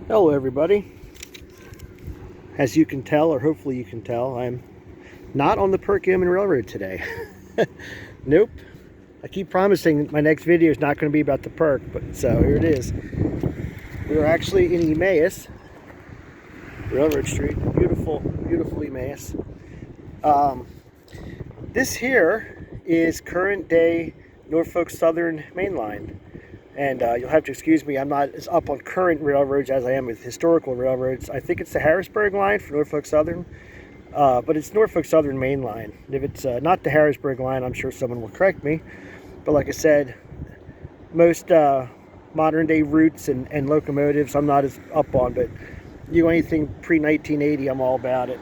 Hello everybody. As you can tell, or hopefully you can tell, I'm not on the Perkiomen Railroad today. Nope. I keep promising my next video is not going to be about the Perk, but so here it is. We're actually in Emmaus, Railroad Street. Beautiful, beautiful Emmaus. This here is current day Norfolk Southern Main Line. And you'll have to excuse me, I'm not as up on current railroads as I am with historical railroads. I think it's the Harrisburg line for Norfolk Southern, but it's Norfolk Southern Main Line. If it's not the Harrisburg line, I'm sure someone will correct me. But like I said, most modern day routes and locomotives I'm not as up on, but anything pre-1980, I'm all about it.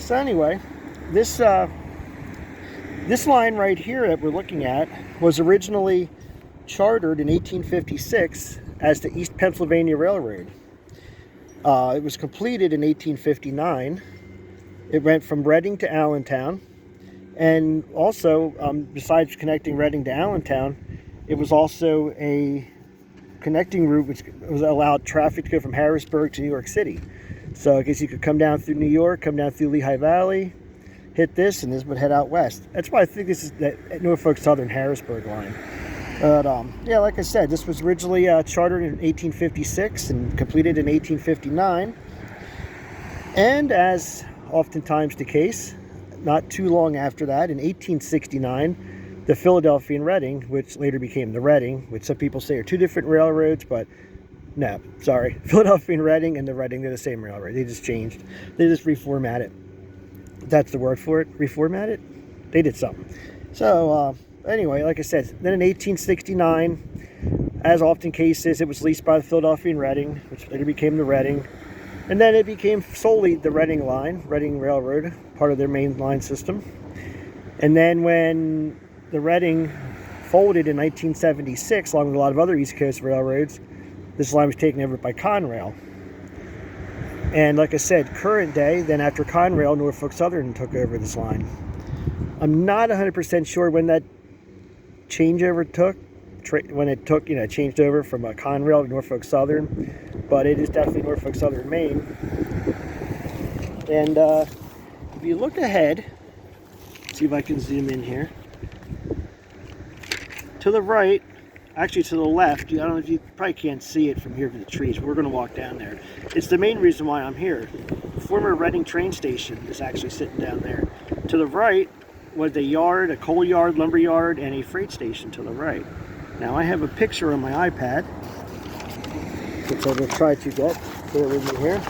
So anyway, this line right here that we're looking at was originally chartered in 1856 as the East Pennsylvania Railroad. It was completed in 1859. It went from Reading to Allentown, and also besides connecting Reading to Allentown, it was also a connecting route which was allowed traffic to go from Harrisburg to New York City. So I guess you could come down through New York, come down through Lehigh Valley, hit this, and this would head out west. That's why I think this is the Norfolk Southern Harrisburg line. But yeah, like I said, this was originally chartered in 1856 and completed in 1859. And as oftentimes the case, not too long after that, in 1869, the Philadelphia and Reading, which later became the Reading, which some people say are two different railroads, but no, sorry. Philadelphia and Reading and the Reading, they're the same railroad. They just changed. They just reformatted. That's the word for it. Reformatted? They did something. So, anyway, like I said, then in 1869, as often cases, it was leased by the Philadelphia and Reading, which later became the Reading. And then it became solely the Reading line, Reading Railroad, part of their main line system. And then when the Reading folded in 1976, along with a lot of other East Coast railroads, this line was taken over by Conrail. And like I said, current day, then after Conrail, Norfolk Southern took over this line. I'm not 100% sure when that changeover took, when it took, changed over from Conrail to Norfolk Southern, but it is definitely Norfolk Southern Main. And if you look ahead, see if I can zoom in here, to the right, actually to the left, I don't know if you probably can't see it from here to the trees, but we're going to walk down there. It's the main reason why I'm here. The former Reading train station is actually sitting down there. To the right was a yard, a coal yard, lumber yard, and a freight station to the right. Now I have a picture on my iPad, which I will try to get. Bear with me here.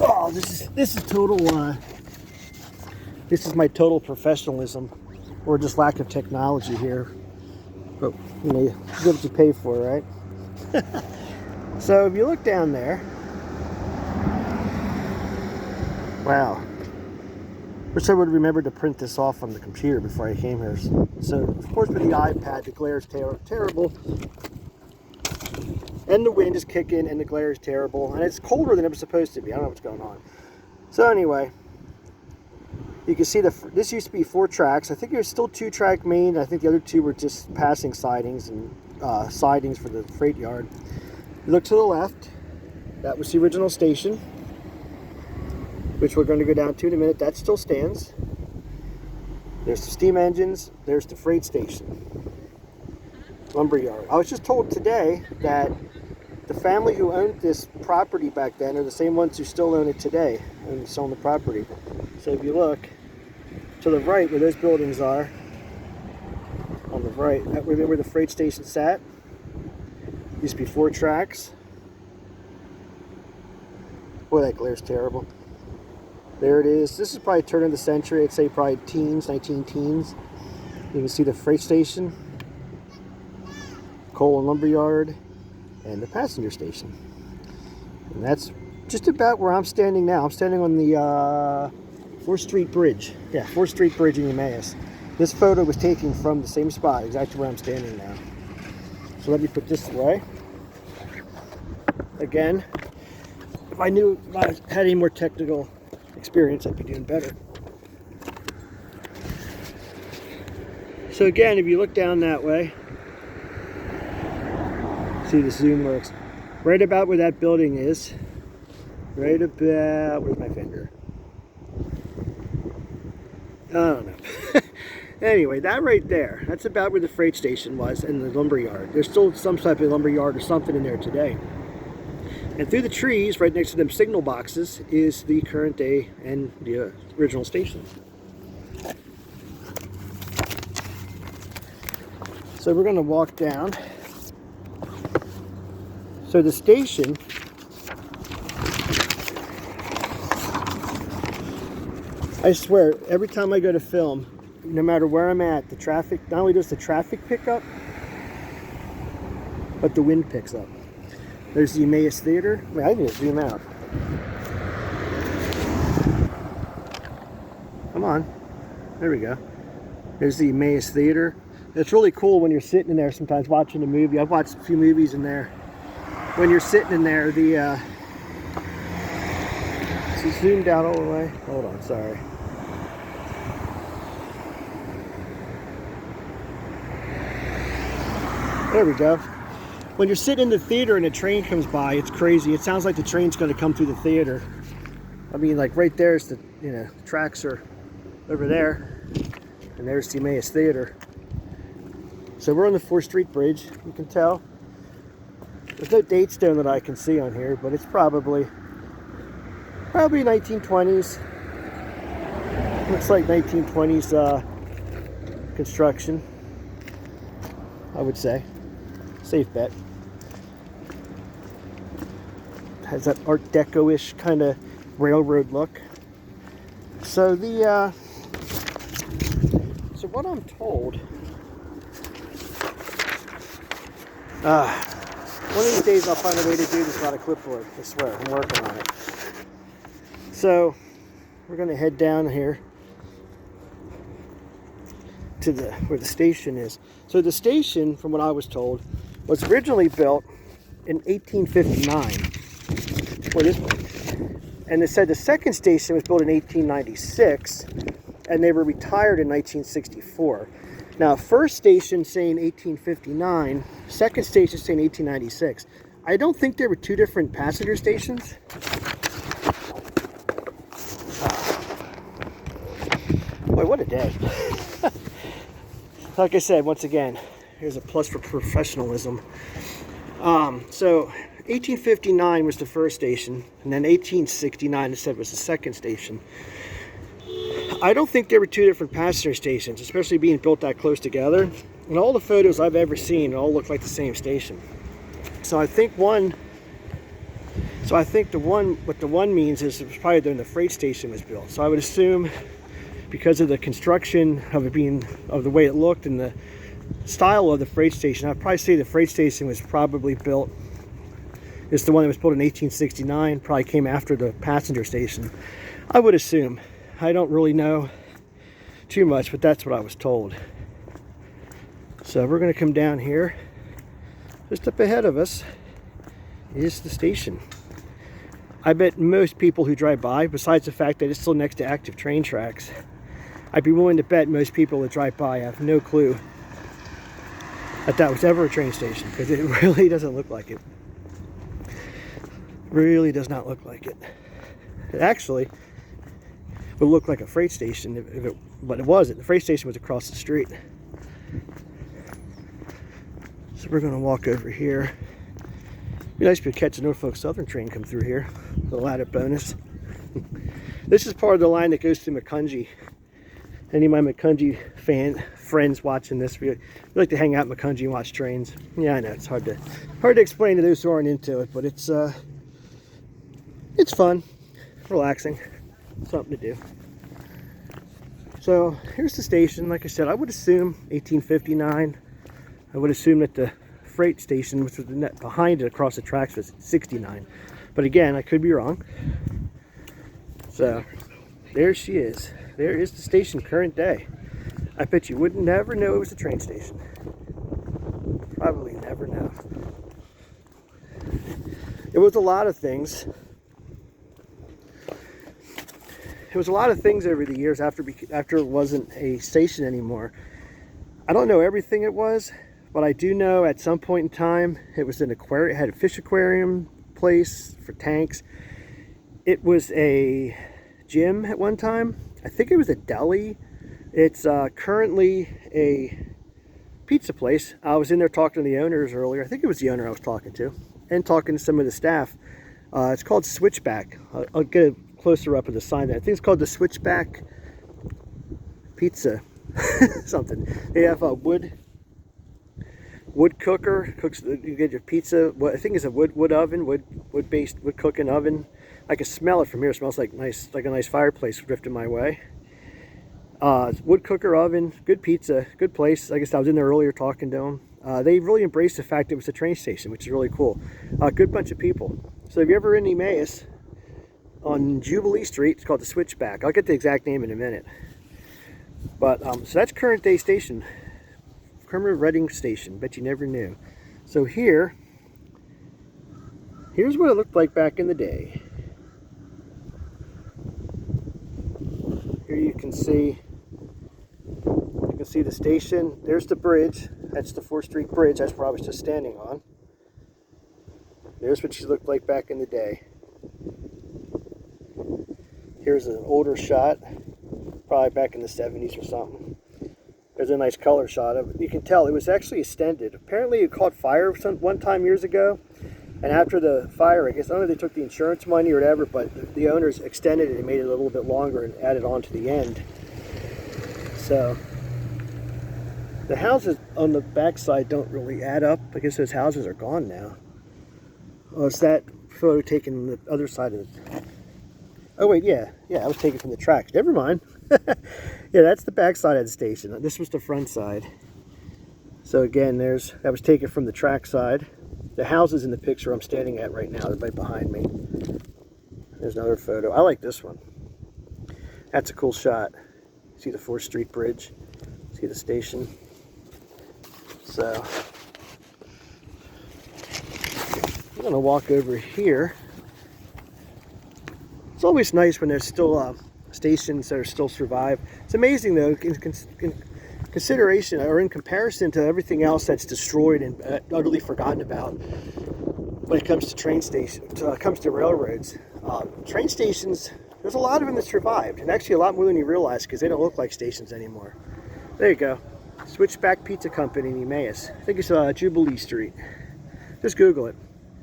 Oh, this is total. This is my total professionalism, or just lack of technology here. But you get what you pay for, right? So if you look down there, wow. Wish I would remember to print this off on the computer before I came here. So of course with the iPad, the glare is terrible. And the wind is kicking and the glare is terrible. And it's colder than it was supposed to be. I don't know what's going on. So anyway, you can see this used to be 4 tracks. I think it was still 2-track main. I think the other 2 were just passing sidings and sidings for the freight yard. You look to the left, that was the original station, which we're going to go down to in a minute. That still stands. There's the steam engines. There's the freight station. Lumber yard. I was just told today that the family who owned this property back then are the same ones who still own it today and selling the property. So if you look to the right where those buildings are, on the right, where the freight station sat, used to be 4 tracks. Boy, that glare's terrible. There it is. This is probably turn of the century. I'd say probably teens, 19 teens. You can see the freight station, coal and lumber yard, and the passenger station. And that's just about where I'm standing now. I'm standing on the 4th Street Bridge. Yeah, 4th Street Bridge in Emmaus. This photo was taken from the same spot, exactly where I'm standing now. So let me put this away. Again, if I had any more technical experience, I'd be doing better. So again, if you look down that way, see the zoom works. Right about where that building is. Right about, where's my finger? I don't know. Anyway, that right there, that's about where the freight station was and the lumber yard. There's still some type of lumber yard or something in there today. And through the trees, right next to them signal boxes, is the current day and the original station. So we're going to walk down. So the station, I swear, every time I go to film, no matter where I'm at, the traffic, not only does the traffic pick up, but the wind picks up. There's the Emmaus Theater. Wait, I need to zoom out. Come on. There we go. There's the Emmaus Theater. It's really cool when you're sitting in there sometimes watching a movie. I've watched a few movies in there. When you're sitting in there, the so zoomed out all the way. Hold on, sorry. There we go. When you're sitting in the theater and a train comes by, it's crazy. It sounds like the train's going to come through the theater. I mean, like right there's the, the tracks are over there, and there's the Emmaus Theater. So we're on the 4th Street Bridge. You can tell. There's no date stone that I can see on here, but it's probably 1920s. Looks like 1920s construction, I would say. Safe bet. Has that Art Deco-ish kind of railroad look. So the so what I'm told, one of these days I'll find a way to do this without a clipboard. I swear, I'm working on it. So we're going to head down here to where the station is. So the station, from what I was told, was originally built in 1859. What is it? And they said the second station was built in 1896, and they were retired in 1964. Now, first station saying 1859, second station saying 1896. I don't think there were two different passenger stations. Boy, what a day. Like I said, once again, here's a plus for professionalism. So 1859 was the first station, and then 1869 they said was the second station. I don't think there were two different passenger stations, especially being built that close together. And all the photos I've ever seen all look like the same station. So I think what the one means is it was probably when the freight station was built. So I would assume, because of the construction of it being, of the way it looked and the style of the freight station, I'd probably say the freight station was probably built, it's the one that was built in 1869, probably came after the passenger station. I would assume. I don't really know too much, but that's what I was told. So we're going to come down here. Just up ahead of us is the station. I bet most people who drive by, besides the fact that it's still next to active train tracks, I'd be willing to bet most people that drive by have no clue that was ever a train station, because it really doesn't look like it. Really does not look like it. It actually would look like a freight station, but it wasn't. The freight station was across the street. So we're going to walk over here. It'd be nice if we could catch a Norfolk Southern train come through here. A little added bonus. This is part of the line that goes through Macungie. Any of my Macungie friends watching this, we like to hang out in Macungie and watch trains. Yeah, I know it's hard to explain to those who aren't into it, but it's fun, relaxing, something to do. So here's the station. Like I said, I would assume 1859. I would assume that the freight station, which was the net behind it across the tracks, was 69. But again, I could be wrong. So there she is. There is the station current day. I bet you would never know it was a train station. Probably never know. It was a lot of things. it was a lot of things over the years after it wasn't a station anymore. I don't know everything it was, but I do know at some point in time it was an aquarium. It had a fish aquarium place for tanks. It was a gym at one time. I think it was a deli. It's currently a pizza place. I was in there talking to the owners earlier. I think it was the owner I was talking to, and talking to some of the staff. It's called Switchback. I'll get a closer up of the sign there. I think it's called the Switchback Pizza something. They have a wood cooker. You get your pizza. I think it's a wood oven, wood cooking oven. I can smell it from here. It smells like a nice fireplace drifting my way. Wood cooker oven, good pizza, good place. I guess I was in there earlier talking to them. They really embraced the fact it was a train station, which is really cool. Good bunch of people. So if you're ever in Emmaus on Jubilee Street, it's called the Switchback. I'll get the exact name in a minute. But so that's current day station, Kermit Reading Station. Bet you never knew. So here's what it looked like back in the day. Here you can see the station. There's the bridge. That's the 4th Street Bridge. That's where I was just standing on. There's what she looked like back in the day. Here's an older shot, probably back in the 70s or something. There's a nice color shot of it. You can tell it was actually extended. Apparently it caught fire one time years ago, and after the fire, I guess, I don't know if they took the insurance money or whatever, but the owners extended it and made it a little bit longer and added on to the end. So the houses on the backside don't really add up. I guess those houses are gone now. Oh, it's that photo taken on the other side of it. Oh wait, yeah, I was taken from the tracks. Never mind. Yeah, that's the back side of the station. This was the front side. So again, that was taken from the track side. The houses in the picture I'm standing at right now, they're right behind me. There's another photo. I like this one. That's a cool shot. See the 4th Street Bridge. See the station. So I'm going to walk over here. It's always nice when there's still stations that are still survive. It's amazing though, in consideration or in comparison to everything else that's destroyed and utterly forgotten about when it comes to train stations, comes to railroads. Train stations, there's a lot of them that survived, and actually a lot more than you realize because they don't look like stations anymore. There you go. Switchback Pizza Company in Emmaus. I think it's Jubilee Street. Just Google it.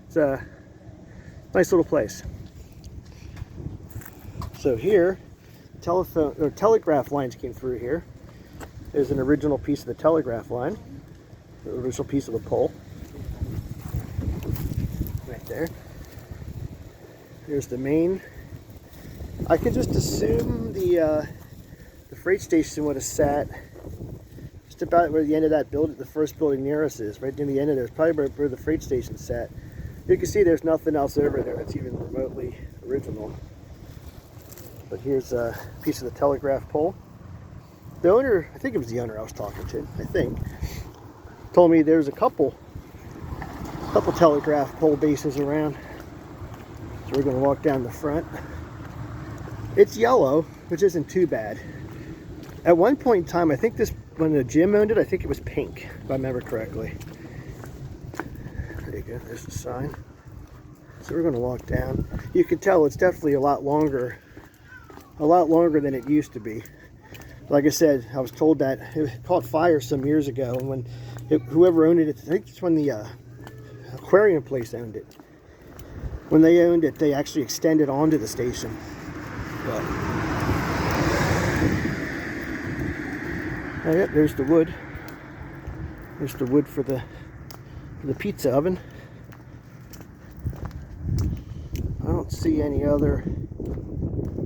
It's a nice little place. So here, telegraph lines came through here. There's an original piece of the telegraph line, the original piece of the pole, right there. Here's the main. I can just assume the freight station would have sat just about where the end of that building, the first building near us is, right near the end of there. It's probably where the freight station sat. You can see there's nothing else over there that's even remotely original. But here's a piece of the telegraph pole. The owner, I think it was the owner I was talking to, I think, told me there's a couple telegraph pole bases around. So we're going to walk down the front. It's yellow, which isn't too bad. At one point in time, I think when the gym owned it, I think it was pink, if I remember correctly. There you go, there's the sign. So we're going to walk down. You can tell it's definitely a lot longer than it used to be. Like I said, I was told that it caught fire some years ago, and when whoever owned it, I think it's when the aquarium place owned it. When they owned it, they actually extended onto the station. But, oh yeah, there's the wood. There's the wood for the pizza oven. I don't see any other.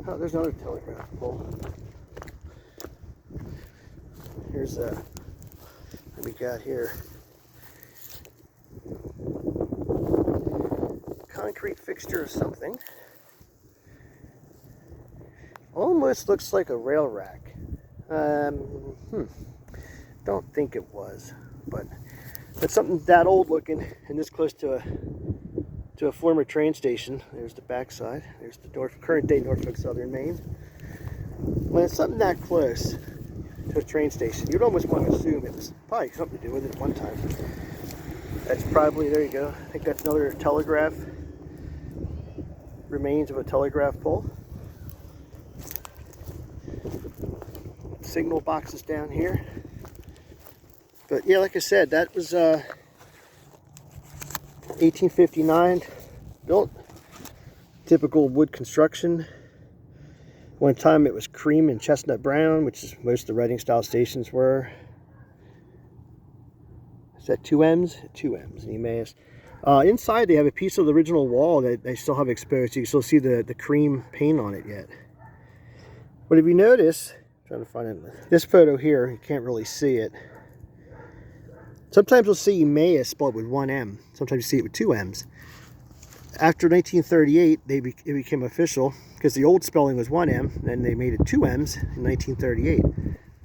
Oh, there's another telegraph pole. Here's what we got here. Concrete fixture or something. Almost looks like a rail rack. Don't think it was, but it's something that old looking and this close to a former train station. There's the backside. There's the current day Norfolk Southern Maine. When it's something that close to a train station, you'd almost want to assume it was probably something to do with it at one time. That's probably, there you go. I think that's another telegraph, remains of a telegraph pole. Signal boxes down here. But yeah, like I said, that was 1859 built. Typical wood construction. One time it was cream and chestnut brown, which is most of the Reading style stations were. Is that 2Ms? 2Ms in Emmaus. Inside they have a piece of the original wall that they still have exposed. You can still see the cream paint on it yet. But if you notice, I'm trying to find it. This photo here, you can't really see it. Sometimes you'll see Emmaus spelled with 1M. Sometimes you see it with 2Ms. After 1938, it became official because the old spelling was 1M, and then they made it 2Ms in 1938.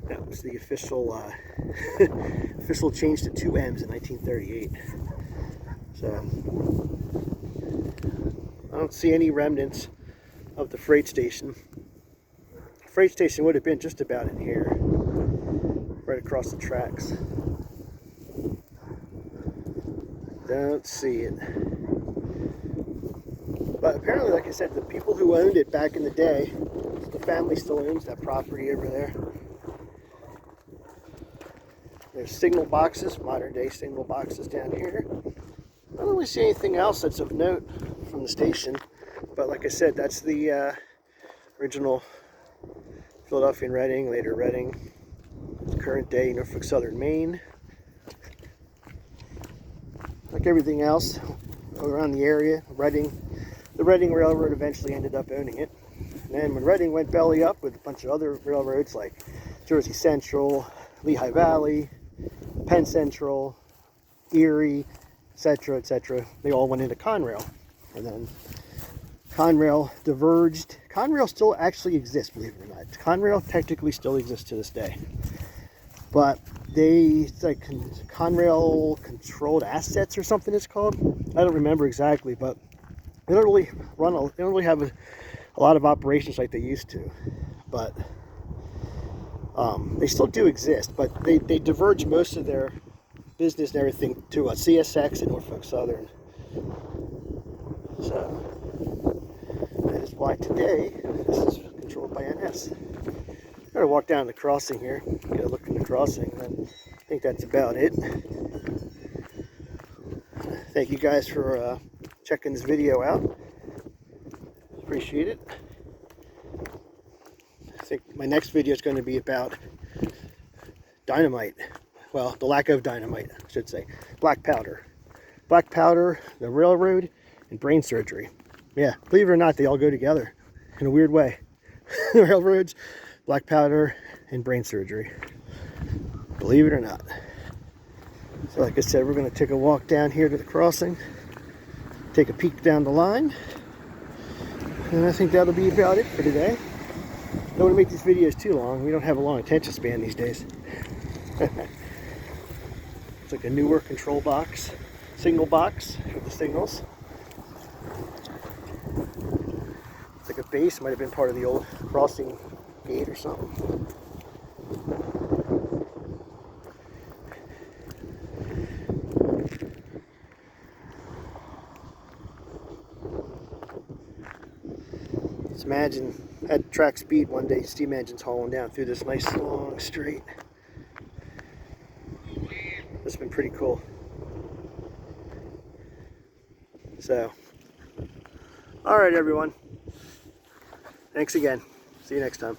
That was the official official change to 2Ms in 1938. So I don't see any remnants of the freight station. The freight station would have been just about in here, right across the tracks. Don't see it. But apparently, like I said, the people who owned it back in the day, the family still owns that property over there. There's signal boxes, modern day signal boxes down here. I don't really see anything else that's of note from the station. But like I said, that's the original Philadelphia and Reading, later Reading, current day Norfolk Southern, Maine. Like everything else around the area, the Reading Railroad eventually ended up owning it. And then when Reading went belly up with a bunch of other railroads like Jersey Central, Lehigh Valley, Penn Central, Erie, etc., they all went into Conrail. And then Conrail diverged. Conrail still actually exists, believe it or not. Conrail technically still exists to this day. But it's like Conrail Controlled Assets or something it's called. I don't remember exactly, but they don't really have a lot of operations like they used to. But they still do exist, but they diverge most of their business and everything to CSX and Norfolk Southern. So that is why today this is controlled by NS. I'm going to walk down the crossing here, get a look at the crossing, and then I think that's about it. Thank you guys for checking this video out. Appreciate it. I think my next video is going to be about dynamite. Well, the lack of dynamite, I should say. Black powder. Black powder, the railroad, and brain surgery. Yeah, believe it or not, they all go together in a weird way. The railroads, black powder, and brain surgery. Believe it or not. So like I said, we're going to take a walk down here to the crossing, take a peek down the line, and I think that'll be about it for today. Don't want to make these videos too long. We don't have a long attention span these days. It's like a newer control box, signal box for the signals. It's like a base, might have been part of the old crossing gate or something. Just imagine at track speed one day, steam engines hauling down through this nice long straight. This has been pretty cool. So, all right, everyone. Thanks again. See you next time.